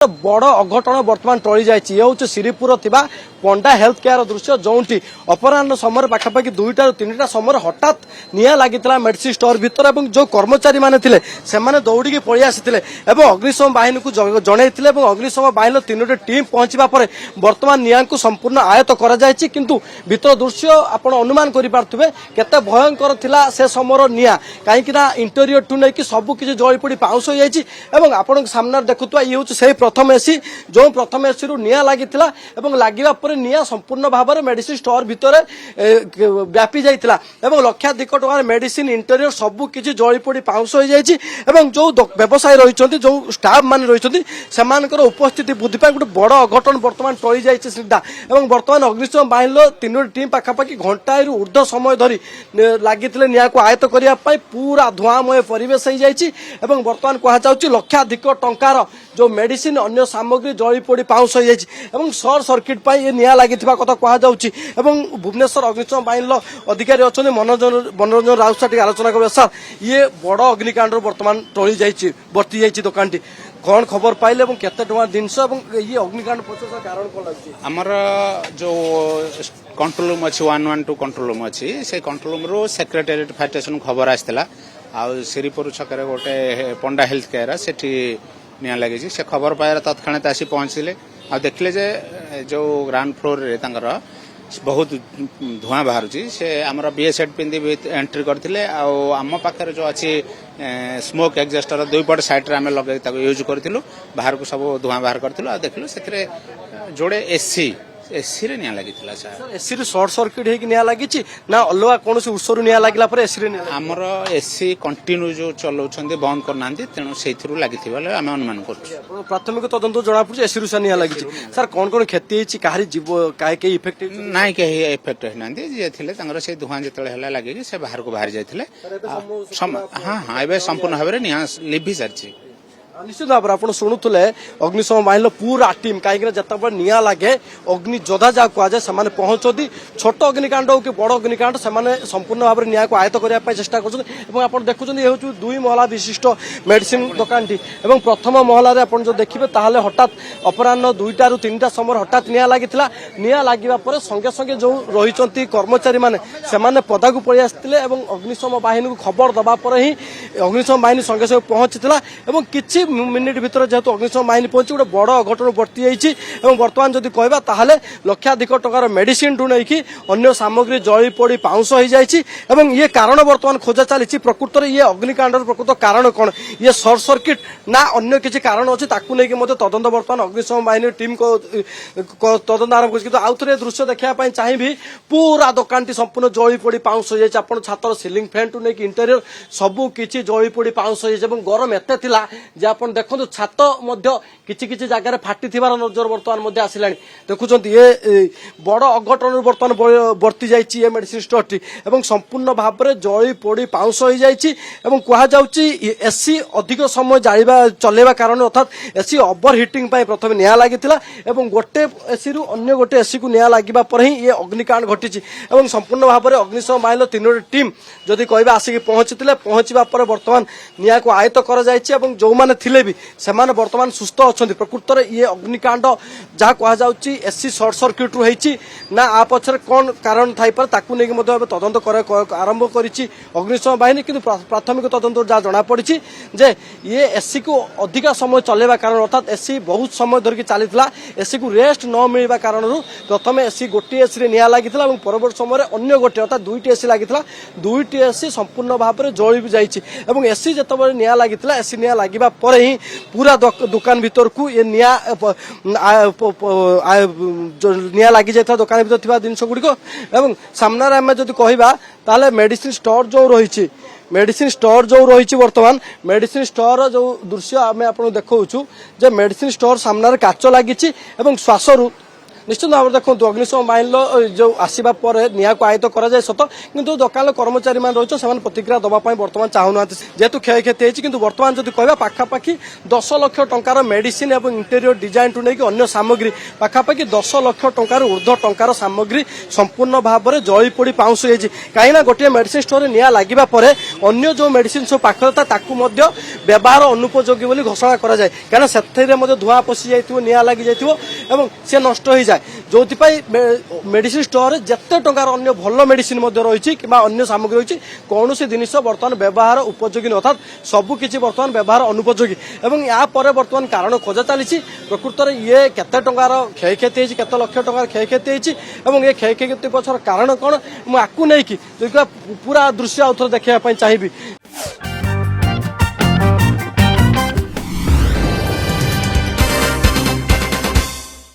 बड़ अघटन बर्तमान टली जाइए ये हूँ श्रीपुर थिबा पंडा हेल्थ केयर दृश्य जोटी अपराह समय पाखापाखि 2टा ରୁ 3ଟା समय हठात निया लगी मेडिसिन स्टोर भितर और जो कर्मचारी माने थिले सेमाने दौड़ी पलि आसिथिले एवं अग्निशम बाहिनी को जनइथिले एवं अग्निशम बाहिनी 3टी टीम पहुंचवा पर वर्तमान निया को संपूर्ण आयत्त करा जायछि किंतु भितर दृश्य आपण अनुमान करि पारथुबे केते भयंकर थिला से समर निया काहेकि ना इंटेरियर टू नै कि सब किछि जळी पड़ी पाउस हो जायछि एवं आपण सामने देखुतवा ये होछ से प्रथम एसी जो प्रथम एसी रु निया लागिथिला एवं लागिबा पर निया संपूर्ण भाव में मेडिसिन स्टोर भितर व्यापी जाइथिला एवं लक्षाधिक टंकार मेडिसिन इंटेरियर सबु किछि जळी पड़ी पाउस हो जायछि एवं जो व्यवसायी रहिसंती जो स्टाफ मान रहिसंती सेमानकर उपस्थिति बुद्धि पाई गोटे बड़ अघटन वर्तमान टली जाइछि सीधा एवं वर्तमान अग्निशम बाहिनीर 3टी टीम पाखापाखि घंटाए रु ऊर्ध्व समय धरी लागिथिले निया को आयत्त करिया पाई पूरा धुआंमय परिवेश हो जाइछि एवं वर्तमान कहा जाउछि लक्षाधिक टंकार जो मेडिसिन अन्य सामग्री जळी पड़ी पाउस हो जाइछि एवं शॉर्ट सर्किट पाई ये निया लागिथिबा कथा कहा जाउछि एवं भुवनेश्वर अग्निशम बाहिनीर अधिकारी अछन्ति मनोरंजन राउत साथी आलोचना करबे सर ये बड़ अग्निकांड वर्तमान टली जाइछि बर्ती जाइछि दुकानटी कौन खबर पाइले एवं केते टका जिनस एवं ये अग्निकांड पछर कारण कोन लागछि हमर जो कंट्रोल रूम अछि 112 कंट्रोल रूम अछि से कंट्रोल रूम रो सेक्रेटरीट फायर स्टेशन खबर आस्थिला आ श्रीपुर छकरे गोटे पंडा हेल्थ केयर सेठी निया लगी से खबर पाए तत्क्षणात आसी पहुंचले आ देखले जे जो ग्राउंड फ्लोर रे तांकर बहुत धुआं बाहर से आमर बीए सेट पिंधि एंट्री करथिले आम पाखे जो अच्छी स्मोक एक्जेस्टर 2 पट साइड आम लगे यूज करूँ बाहर को सब धुआं बाहर करूँ देखिलु से जोड़े एसी रे निया लगी सर एसी रे शॉर्ट सर्किट हे कि निया लागि छि ना अलवा कोन से उत्सरु निया लागिला पर एसी रे हमर एसी कंटिन्यू जो चलाउछन्ते बंद करनांती तेणु सेथिरु लागिथिबा आम अनुमान करछु प्राथमिक तदंत जणा पुछि एसी रे निया लागि छि सर कोन कोन क्षति छि काहरी जीव काहे के इफेक्ट नाइ के इफेक्ट हेनांती जे थिले तांगर से धुआं जतले हला लागि से बाहर को बाहर जाइथिले हां हां एबे संपूर्ण भाबरे निया लिभि सारछि निश्चित भाव में आप शुणुले अग्निशम बाहिनी पूरा टीम कहीं जिते निया लगे अग्नि जोधा जहाँ कहुए से पहुंचती छोट अग्निकांड हो कि बड़ अग्निकांड से संपूर्ण भाव में निया को आयत्त करने चेष्टा कर देखुं ये हूँ 2 महला विशिष्ट मेडिसिन दुकान टी प्रथम महलार आप जो देखिए ताहले हठात अपराह 2टा ରୁ 3ଟା समय हठात निया लगी निया लगे संगे संगे जो रही कर्मचारी मैंने पदा को पलि आसते अग्निशम बाहिनी को खबर दबा पर ही अग्निशम बाहिनी संगे संगे पहुंचीला किसी मिनिट भीतर जेहेतु अग्निशम बाहिनी पहुंची गोटे बड़ अघटन बर्ती जाइए बर्तमान जदि कहवा ताहले लक्षाधिक टंकार मेडिसिन ठू नहीं अन्य सामग्री जली पड़ी पाउंस हो जाइए ये कारण बर्तमान खोजा चली प्रकृत ये अग्निकांड प्रकृत कारण कौन ये शॉर्ट सर्किट ना अन्य किसी कारण अच्छे तदंत बर्तमान अग्निशम बाहिनी टीम को तदंत आरंभ कर आउ थे दृश्य देखा चाहिए पूरा दुकान टी संपूर्ण जली पड़ी पाउंस हो जाए आप छातर सिलिंग फैन टू नहीं इंटेरियर सबू किसी जली पड़ी पाउंस हो जाए गरम एत आप देखो छात किसी किसी जगह फाटी नजर बर्तमान आसला देखुं ये बड़ अघटन बर्तमान बर्ती जाइए मेडिसिन स्टोर टी संपूर्ण भाव में जली पोड़ी पाउंस हो जाइए कहुच्छी एसी अधिक समय जाइबा चलेबा कारण अर्थात एसी ओवर हिटिंग प्रथम निया लगी गोटे एसी रु अन्य गोटे एसी को निया लगे पर ही ये अग्निकांड घटी संपूर्ण भाव में अग्निशम बाहिनी 3टी टीम जदि कहबा आसिक पहुंचीते पहुंचा पर बर्तमान निया को आयत्त कर जो मैंने थिले भी सेमाने वर्तमान सुस्थ अच्छा प्रकृत में ये अग्निकांड जहाँ कहुच्छी एसी शॉर्ट सर्किट रु होती ना आ पछरे कौन कारण थाईपर ताकू नहीं तदंत आरंभ करी अग्निशम बाहिनी किंतु प्राथमिक तदंत जहाँ जना पड़ी जे ये एसी को अधिक समय चलेबा कारण अर्थात एसी बहुत समय धरिकी चलीला एसी को रेस्ट न मिलवा कारण प्रथम एसी गोटे एसी निया लगी परवर्त समय अन्य गोटे अर्थात 2टी एसी लगी 2टी एसी संपूर्ण भाव में जली जाइए एसी जिते निया लगी एसी निया लगे पर ही पूरा दुकान भीतर को ये निया निया लगी जाता दुकान भीतर जिनस गुड़िक सामने आम जब कहवा ताले मेडिसिन स्टोर जो रही मेडिसिन स्टोर जो रही वर्तमान मेडिसिन स्टोर जो दृश्य आम आप देखा जे मेडिसिन स्टोर सामने काच लगी श्वासरू निश्चित भाव देखो अग्निशम बाहिनी जो आसवा पर निआ को आयत्त कराए सत किंतु दোकान कर्मचारी मान रही से प्रतिक्रिया दवाई बर्तमान चाहूना जेहेतु क्षयक्षति होती किंतु बर्तमान जब कह पाखापाखि 10 लाख टंकार मेडिसिन और इंटेरियर डिजाइन टू नहीं अन्य सामग्री पाखापाखि 10 लाख टंकार ऊर्ध्व टंकार सामग्री संपूर्ण भाव में जली पोड़ी पाउंस हो कहीं गोटे मेडिसिन स्टोर निआ लगे अन्य जो मेडिसिन सब पाखर था व्यवहार अनुपयोगी बोली घोषणा करा जाए कहीं से धुआं पशि जाइए निआ लगी जाइए सी नष्ट हो जाए जो मेडिसिन स्टोर जिते टंकार अन्य भल मेडिसिन रही कि अन्य सामग्री रही कौन जिनिस बर्तमान व्यवहार उपयोगी अर्थात सबकि बर्तमान व्यवहार अनुपयोगी एवं या पर बर्तमान कारण खोजा चली प्रकृत में ये केते टंकार क्षयक्षति होती केते लक्ष टंकार क्षयक्षति होती और ये क्षयक्षति पछर कारण कौन मुझे नहीं कि पूरा दृश्य आउ थे देखा चाहिए